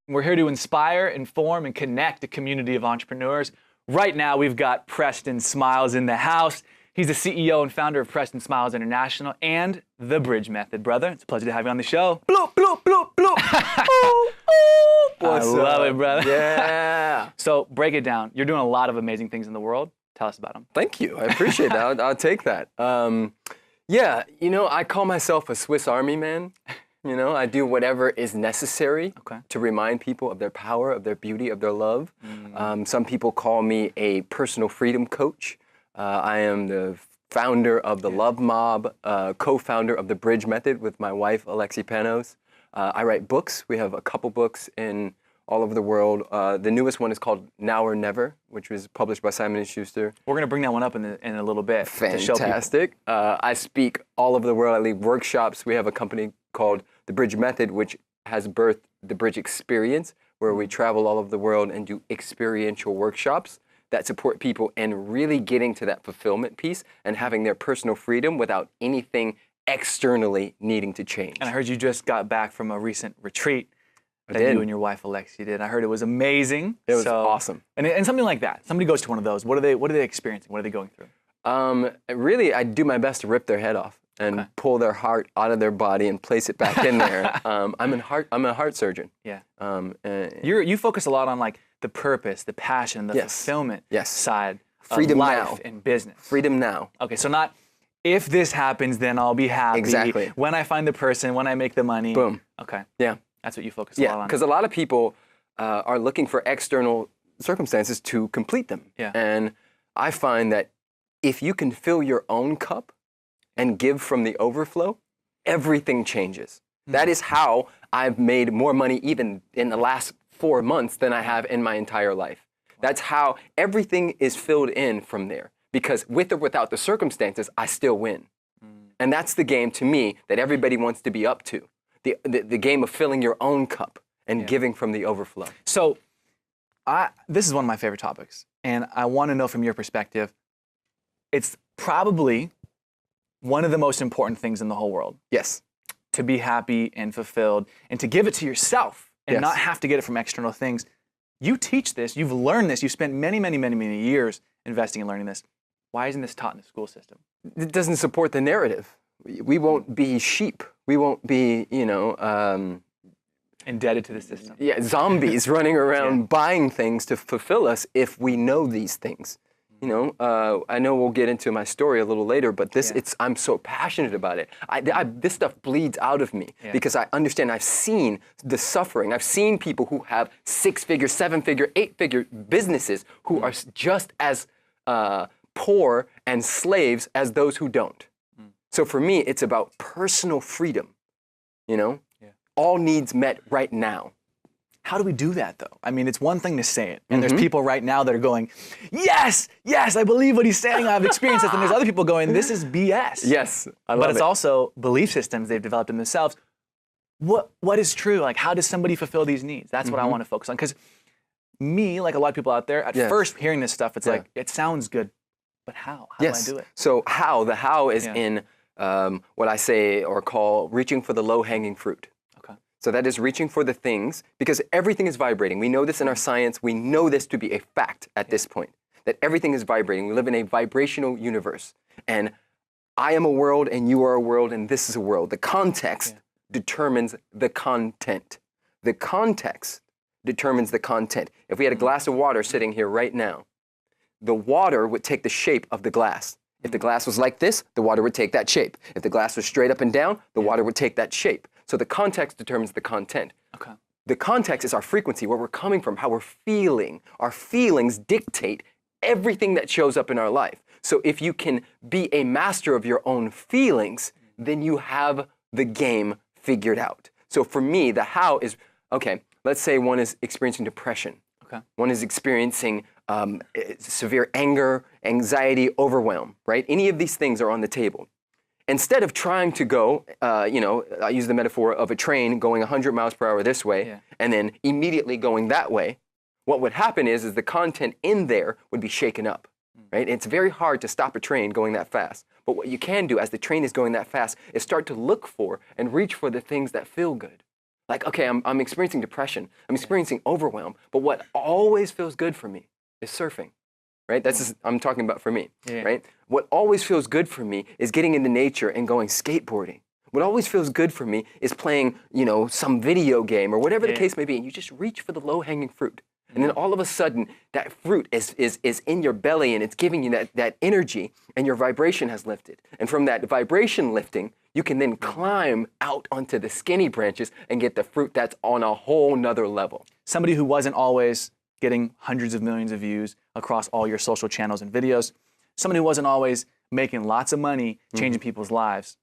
We're here to inspire, inform, and connect a community of entrepreneurs. Right now, we've got Preston Smiles in the house. He's the CEO and founder of Preston Smiles International and The Bridge Method, brother. It's a pleasure to have you on the show. Bloop, bloop, bloop, bloop. Ooh, ooh. I love it, brother. Yeah. So break it down. You're doing a lot of amazing things in the world. Tell us about them. Thank you. I appreciate that. I'll take that. Yeah, I call myself a Swiss Army man. I do whatever is necessary to remind people of their power, of their beauty, of their love. Some people call me a personal freedom coach. I am the founder of the Love Mob, co-founder of the Bridge Method with my wife, Alexi Panos. I write books. We have a couple books in all over the world. The newest one is called Now or Never, which was published by Simon & Schuster. We're going to bring that one up in a little bit. Fantastic. I speak all over the world. I lead workshops. We have a company called The Bridge Method, which has birthed the Bridge Experience, where we travel all over the world and do experiential workshops that support people in really getting to that fulfillment piece and having their personal freedom without anything externally needing to change. And I heard you just got back from a recent retreat that did. you and your wife Alexi did. I heard it was amazing. It was awesome. And something like that. Somebody goes to one of those. What are they experiencing? What are they going through? Really, I do my best to rip their head off and pull their heart out of their body and place it back in there. I'm a heart surgeon. Yeah. You focus a lot on like the purpose, the passion, the fulfillment side Freedom of life now. and business. Freedom now. Okay, so not if this happens, then I'll be happy. Exactly. When I find the person, when I make the money. Boom. Okay. Yeah. That's what you focus a lot on. Yeah, because a lot of people are looking for external circumstances to complete them. Yeah. And I find that if you can fill your own cup and give from the overflow, everything changes. That is how I've made more money even in the last 4 months than I have in my entire life. That's how everything is filled in from there. Because with or without the circumstances, I still win. And that's the game to me that everybody wants to be up to. The game of filling your own cup and giving from the overflow. So this is one of my favorite topics. And I want to know from your perspective, it's probably one of the most important things in the whole world. Yes. To be happy and fulfilled and to give it to yourself and not have to get it from external things. You teach this, you've learned this, you've spent many, many, many, many years investing in learning this. Why isn't this taught in the school system? It doesn't support the narrative. We won't be sheep. We won't be, indebted to the system. Yeah, zombies running around buying things to fulfill us if we know these things. I know we'll get into my story a little later, but I'm so passionate about it. This stuff bleeds out of me because I understand. I've seen the suffering. I've seen people who have 6-figure, 7-figure, 8-figure businesses who are just as poor and slaves as those who don't. So for me, it's about personal freedom. All needs met right now. How do we do that, though? I mean, it's one thing to say it, and there's people right now that are going, yes, I believe what he's saying, I've experienced this, and there's other people going, this is BS. Yes, I love it. But it's also belief systems they've developed in themselves. What is true? Like, how does somebody fulfill these needs? That's what I want to focus on, because me, like a lot of people out there, at first hearing this stuff, it's like, it sounds good, but how? How do I do it? So the how is in what I say or call reaching for the low-hanging fruit. So that is reaching for the things, because everything is vibrating. We know this in our science. We know this to be a fact at this point, that everything is vibrating. We live in a vibrational universe. And I am a world, and you are a world, and this is a world. The context determines the content. The context determines the content. If we had a glass of water sitting here right now, the water would take the shape of the glass. If the glass was like this, the water would take that shape. If the glass was straight up and down, the water would take that shape. So the context determines the content. Okay. The context is our frequency, where we're coming from, how we're feeling. Our feelings dictate everything that shows up in our life. So if you can be a master of your own feelings, then you have the game figured out. So for me, the how is, let's say one is experiencing depression. Okay. One is experiencing severe anger, anxiety, overwhelm, right? Any of these things are on the table. Instead of trying to go, I use the metaphor of a train going 100 miles per hour this way and then immediately going that way, what would happen is the content in there would be shaken up, right? It's very hard to stop a train going that fast. But what you can do as the train is going that fast is start to look for and reach for the things that feel good. Like, okay, I'm experiencing depression. I'm experiencing overwhelm. But what always feels good for me is surfing, right? I'm talking about for me, right? What always feels good for me is getting into nature and going skateboarding. What always feels good for me is playing, some video game or whatever the case may be. And you just reach for the low-hanging fruit. And then all of a sudden, that fruit is in your belly and it's giving you that energy and your vibration has lifted. And from that vibration lifting, you can then climb out onto the skinny branches and get the fruit that's on a whole nother level. Somebody who wasn't always getting hundreds of millions of views across all your social channels and videos. Somebody who wasn't always making lots of money, changing people's lives.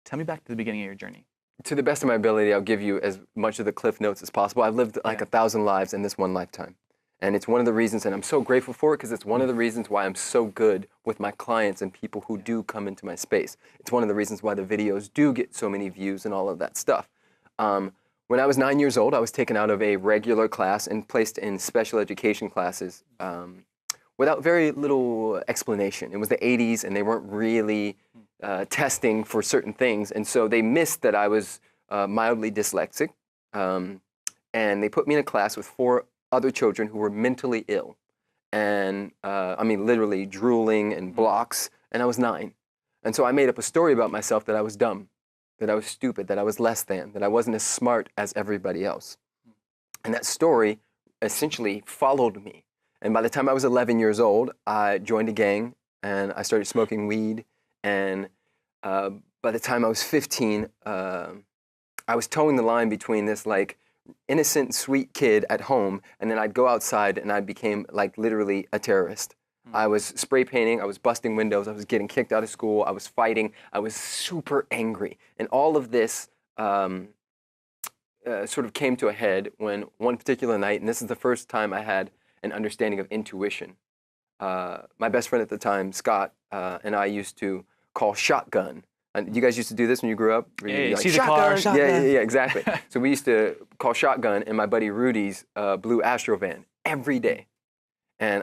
Tell me back to the beginning of your journey. To the best of my ability, I'll give you as much of the cliff notes as possible. I've lived like 1,000 lives in this one lifetime. And it's one of the reasons, and I'm so grateful for it because it's one of the reasons why I'm so good with my clients and people who do come into my space. It's one of the reasons why the videos do get so many views and all of that stuff. When I was 9 years old, I was taken out of a regular class and placed in special education classes without very little explanation. It was the 80s and they weren't really testing for certain things. And so they missed that I was mildly dyslexic. And they put me in a class with 4 other children who were mentally ill. And literally drooling and blocks. And I was 9. And so I made up a story about myself that I was dumb, that I was stupid, that I was less than, that I wasn't as smart as everybody else. And that story essentially followed me. And by the time I was 11 years old, I joined a gang and I started smoking weed. And by the time I was 15, I was towing the line between this like innocent, sweet kid at home, and then I'd go outside and I became like literally a terrorist. I was spray painting, I was busting windows, I was getting kicked out of school, I was fighting, I was super angry. And all of this sort of came to a head when one particular night, and this is the first time I had an understanding of intuition. My best friend at the time, Scott, and I used to call shotgun. And you guys used to do this when you grew up? Yeah, see the car, shotgun. Yeah, exactly. So we used to call shotgun in my buddy Rudy's blue Astro van every day. And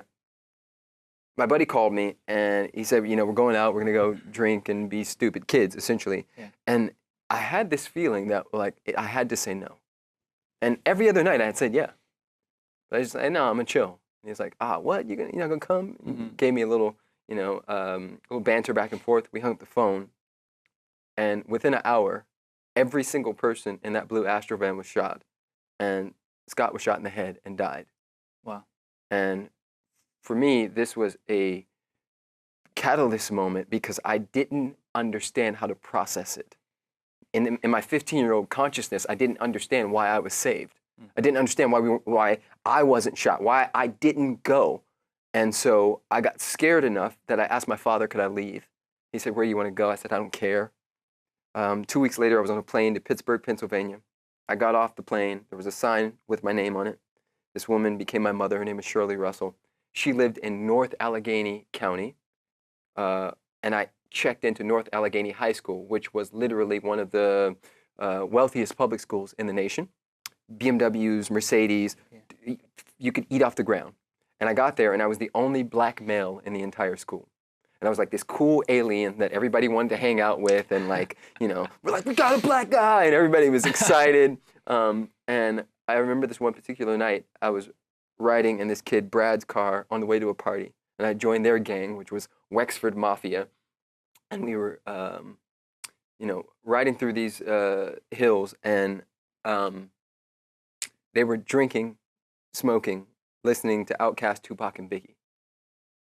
my buddy called me and he said, we're going out, we're going to go drink and be stupid kids, essentially. Yeah. And I had this feeling that like I had to say no. And every other night I had said yeah. But I just said, no, I'm going to chill. And he's like, what? You're not going to come? Mm-hmm. He gave me a little, little banter back and forth. We hung up the phone. And within an hour, every single person in that blue Astro van was shot. And Scott was shot in the head and died. Wow. And for me, this was a catalyst moment because I didn't understand how to process it. In my 15-year-old consciousness, I didn't understand why I was saved. I didn't understand why I wasn't shot, why I didn't go. And so I got scared enough that I asked my father, could I leave? He said, where do you want to go? I said, I don't care. 2 weeks later, I was on a plane to Pittsburgh, Pennsylvania. I got off the plane. There was a sign with my name on it. This woman became my mother. Her name is Shirley Russell. She lived in North Allegheny County. And I checked into North Allegheny High School, which was literally one of the wealthiest public schools in the nation. BMWs, Mercedes, you could eat off the ground. And I got there and I was the only black male in the entire school. And I was like this cool alien that everybody wanted to hang out with and like, we're like, we got a black guy, and everybody was excited. And I remember this one particular night, I was riding in this kid Brad's car on the way to a party. And I joined their gang, which was Wexford Mafia. And we were, riding through these hills and they were drinking, smoking, listening to Outkast, Tupac, and Biggie.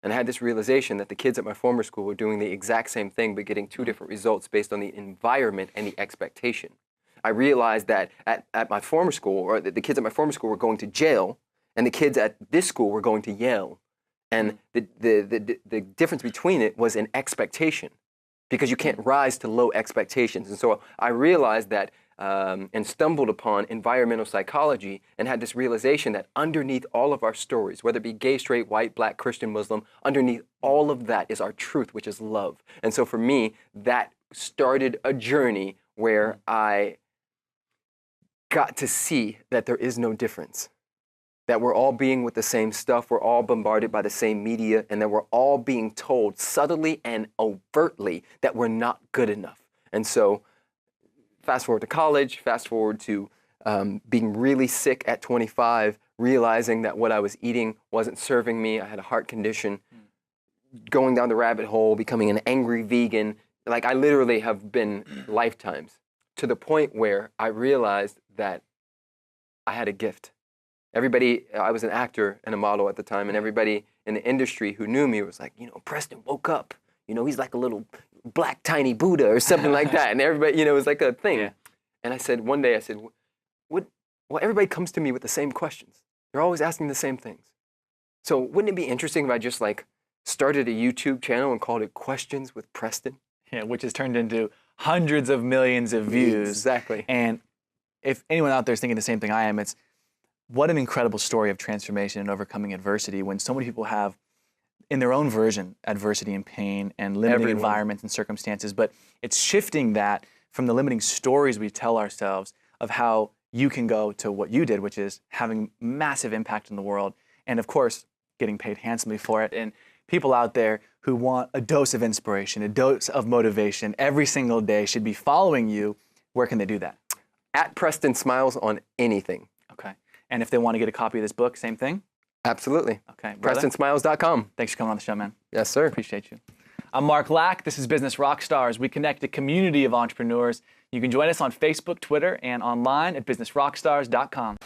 And I had this realization that the kids at my former school were doing the exact same thing, but getting 2 different results based on the environment and the expectation. I realized that at my former school, or the kids at my former school were going to jail, and the kids at this school were going to Yale. And the difference between it was an expectation, because you can't rise to low expectations. And so I realized that and stumbled upon environmental psychology and had this realization that underneath all of our stories, whether it be gay, straight, white, black, Christian, Muslim, underneath all of that is our truth, which is love. And so for me, that started a journey where I got to see that there is no difference, that we're all being with the same stuff, we're all bombarded by the same media, and that we're all being told subtly and overtly that we're not good enough. And so fast forward to college, fast forward to being really sick at 25, realizing that what I was eating wasn't serving me. I had a heart condition, going down the rabbit hole, becoming an angry vegan. Like, I literally have been lifetimes, to the point where I realized that I had a gift. Everybody, I was an actor and a model at the time, and everybody in the industry who knew me was like, you know, Preston woke up. You know, he's like a little black tiny Buddha or something like that. And everybody, you know, it was like a thing. Yeah. And I said, one day I said, well, everybody comes to me with the same questions. They're always asking the same things. So wouldn't it be interesting if I just like started a YouTube channel and called it Questions with Preston? Yeah, which has turned into hundreds of millions of views. Exactly. And if anyone out there is thinking the same thing I am, it's what an incredible story of transformation and overcoming adversity when so many people have, in their own version, adversity and pain and limiting environments and circumstances. But it's shifting that from the limiting stories we tell ourselves of how you can go to what you did, which is having massive impact in the world. And of course, getting paid handsomely for it. And people out there who want a dose of inspiration, a dose of motivation every single day should be following you. Where can they do that? At Preston Smiles on anything. Okay. And if they want to get a copy of this book, same thing? Absolutely. Okay. Brother, PrestonSmiles.com. Thanks for coming on the show, man. Yes, sir. Appreciate you. I'm Mark Lack. This is Business Rockstars. We connect a community of entrepreneurs. You can join us on Facebook, Twitter, and online at businessrockstars.com.